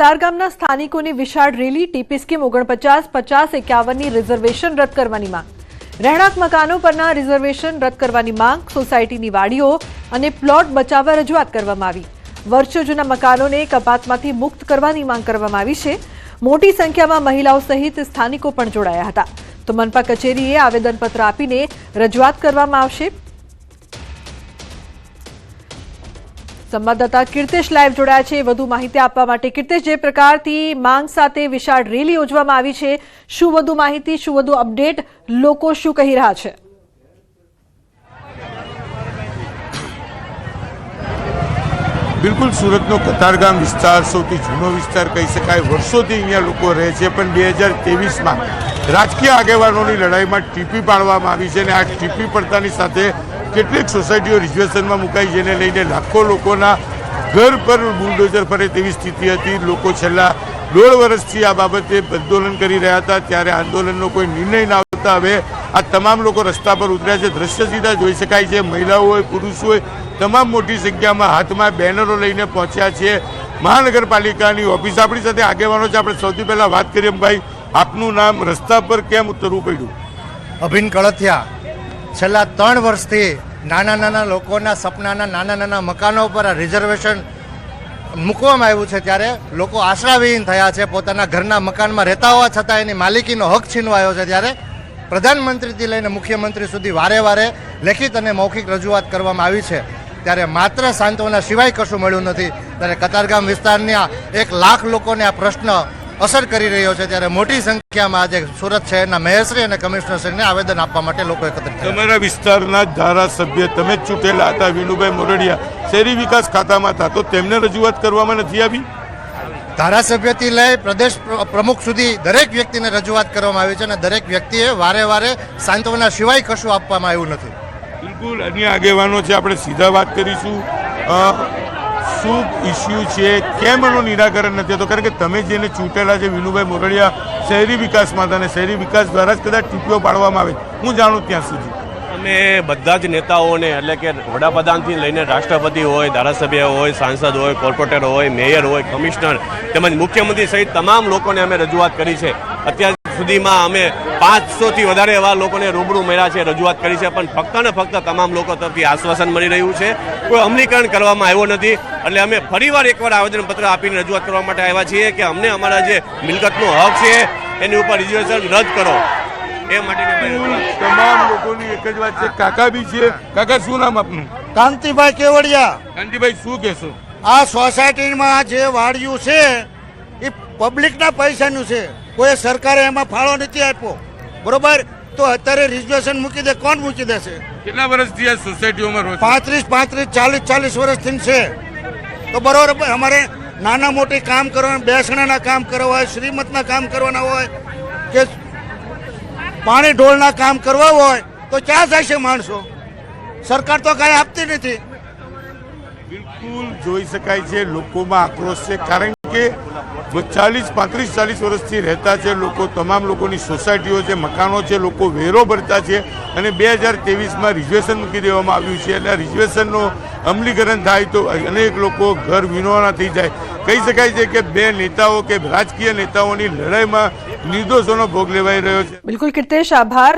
કતારગામના સ્થાનિકોની વિશાળ rally, TP scheme 49-50-51ની reservation રદ કરવાની માંગ. રહેણાંક મકાનો પરના રિઝર્વેશન રદ કરવાની માંગ. સોસાયટીની વાડીઓ અને પ્લોટ બચાવવા રજૂઆત કરવામાં આવી. વર્ષો જૂના મકાનોને કપાતમાંથી મુક્ત કરવાની માંગ કરવામાં આવી છે. મોટી સંખ્યામાં મહિલાઓ સહિત સ્થાનિકો પણ જોડાયા હતા. તો મનપા કચેરીએ આવેદનપત્ર આપીને રજૂઆત કરવામાં આવશે. સંવાદદાતા કીર્તેશ લાઈવ જોડાયા છે વધુ માહિતી આપવા માટે. કીર્તેશ, જે પ્રકારથી માંગ સાથે વિશાળ રેલી યોજવામાં આવી છે, શું વધુ માહિતી, શું વધુ અપડેટ, લોકો શું કહી રહ્યા છે? બિલકુલ, સુરતનો કતારગામ વિસ્તાર સૌથી જૂનો વિસ્તાર કહી શકાય. વર્ષોથી અહીંયા લોકો રહે છે, પણ 2023માં રાજકીય આગેવાનોની લડાઈમાં ટીપી પાડવામાં આવી છે અને આ ટીપી પડતાની સાથે કેટલીક સોસાયટીઓ રિઝર્વેશનમાં મુકાઈ, જેને લઈને લાખો લોકોના ઘર પર બુલડોઝર ફરે તેવી સ્થિતિ હતી. લોકો છેલ્લા 1.5 વર્ષથી આ બાબતે આંદોલન કરી રહ્યા હતા, ત્યારે આંદોલનનો કોઈ નિર્ણય ના આવતા હવે આ તમામ લોકો રસ્તા પર ઉતર્યા છે. દ્રશ્ય સીધા જોઈ શકાય છે. મહિલાઓ હોય, પુરુષ હોય, તમામ મોટી સંખ્યામાં હાથમાં બેનરો લઈને પહોંચ્યા છે મહાનગરપાલિકાની ઓફિસ. આપણી સાથે આગેવાનો છે, આપણે સૌથી પહેલાં વાત કરીએ. ભાઈ, આપનું નામ, રસ્તા પર કેમ ઉતરવું પડ્યું? અભિન કળથિયા. છેલ્લા 3 વર્ષથી નાના લોકોના સપનાના નાના મકાનો પર આ રિઝર્વેશન મૂકવામાં આવ્યું છે, ત્યારે લોકો આશરાવિહીન થયા છે. પોતાના ઘરના મકાનમાં રહેતા હોવા છતાં એની માલિકીનો હક છીનવાયો છે. ત્યારે પ્રધાનમંત્રીથી લઈને મુખ્યમંત્રી સુધી વારે લેખિત અને મૌખિક રજૂઆત કરવામાં આવી છે, ત્યારે માત્ર સાંત્વના સિવાય કશું મળ્યું નથી. ત્યારે કતારગામ વિસ્તારના 1 લાખ લોકોને આ પ્રશ્ન અસર કરી રહ્યો છે. ત્યારે મોટી સંખ્યામાં આજે સુરત શહેરના મેયરશ્રી અને કમિશનરશ્રીને આવેદન આપવા માટે લોકો એકત્રિત થયા. તમારા વિસ્તારના ધારાસભ્ય તમે જ ચૂંટેલા હતા, વિનુભાઈ મોરડિયા, શહેરી વિકાસ ખાતામાં હતા, તો તેમને રજૂઆત કરવામાં નથી આવી? ધારાસભ્યથી લઈ પ્રદેશ પ્રમુખ સુધી દરેક વ્યક્તિને રજૂઆત કરવામાં આવી છે અને દરેક વ્યક્તિએ વારે સાંત્વના સિવાય કશું આપવામાં આવ્યું નથી. બિલકુલ, અન્ય આગેવાનો છે, આપણે સીધા વાત કરીશું. શું ઇસ્યુ છે, કેમ એનું નિરાકરણ નથી થતું? કારણ કે તમે જેને ચૂંટેલા છે વિનુભાઈ મોરડિયા શહેરી વિકાસમાં હતા અને શહેરી વિકાસ દ્વારા જ કદાચ ટીપીઓ પાડવામાં આવે, હું જાણું ત્યાં સુધી. અમે બધા જ નેતાઓને, એટલે કે વડાપ્રધાનથી લઈને રાષ્ટ્રપતિ હોય, ધારાસભ્ય હોય, સાંસદ હોય, કોર્પોરેટર હોય, મેયર હોય, કમિશનર તેમજ મુખ્યમંત્રી સહિત તમામ લોકોને અમે રજૂઆત કરી છે. અત્યાર સુધીમાં અમે 500થી વધારે એવા લોકોને રૂબરૂ મળ્યા છે, રજૂઆત કરી છે, પણ ફક્ત ને ફક્ત તમામ લોકો તરફથી આશ્વાસન મળી રહ્યું છે, કોઈ અમલીકરણ કરવામાં આવ્યો નથી. એટલે અમે ફરીવાર એકવાર આવેદનપત્ર આપીને રજૂઆત કરવા માટે આવ્યા છીએ કે અમને અમારા જે મિલકતનો હક છે એની ઉપર રિઝર્વેશન રદ કરો. એ માટેની તમામ લોકોની એક જ વાત છે. કાકા બી છે. કાકા, શું નામ આપનું? કાંતિભાઈ કેવડિયા. કાંતિભાઈ, શું કહેશો? આ સોસાયટીમાં જે વાડિયું છે એ પબ્લિકના પૈસાનું છે, કોઈ સરકારે એમાં ફાળો નથી આપ્યો, બરોબર? તો અત્યારે રિઝર્વેશન મૂકી દે, કોણ મૂકી દેશે? કેટલા વર્ષથી આ સોસાયટીઓમાં રહો છો? 35, 40 વર્ષથી છે. તો બરોબર, અમારે નાના મોટી કામ કરવાના, બેસણાના કામ કરવા હોય, શ્રીમતના કામ કરવાના હોય કે પાણી ઢોળના કામ કરવા હોય તો ક્યાં જાય છે માણસો? સરકાર તો કાંઈ આપતી નથી. બિલકુલ જોઈ શકાય છે, લોકોમાં આક્રોશ છે, કારણ કે 35-40 વર્ષથી રહેતા છે લોકો. તમામ લોકોની સોસાયટીઓ છે, મકાનો છે, લોકો વેરો ભરતા છે અને 2023માં રિઝર્વેશન મૂકી દેવામાં આવ્યું છે. અને રિઝર્વેશનનો અમલીકરણ થાય તો અનેક લોકો ઘર વિનોવાના થઈ જાય. કહી શકાય છે કે 2 નેતાઓ કે રાજકીય નેતાઓની લડાઈમાં નિર્દોષોનો ભોગ લેવાઈ રહ્યો છે. બિલકુલ કીર્તેશ, આભાર.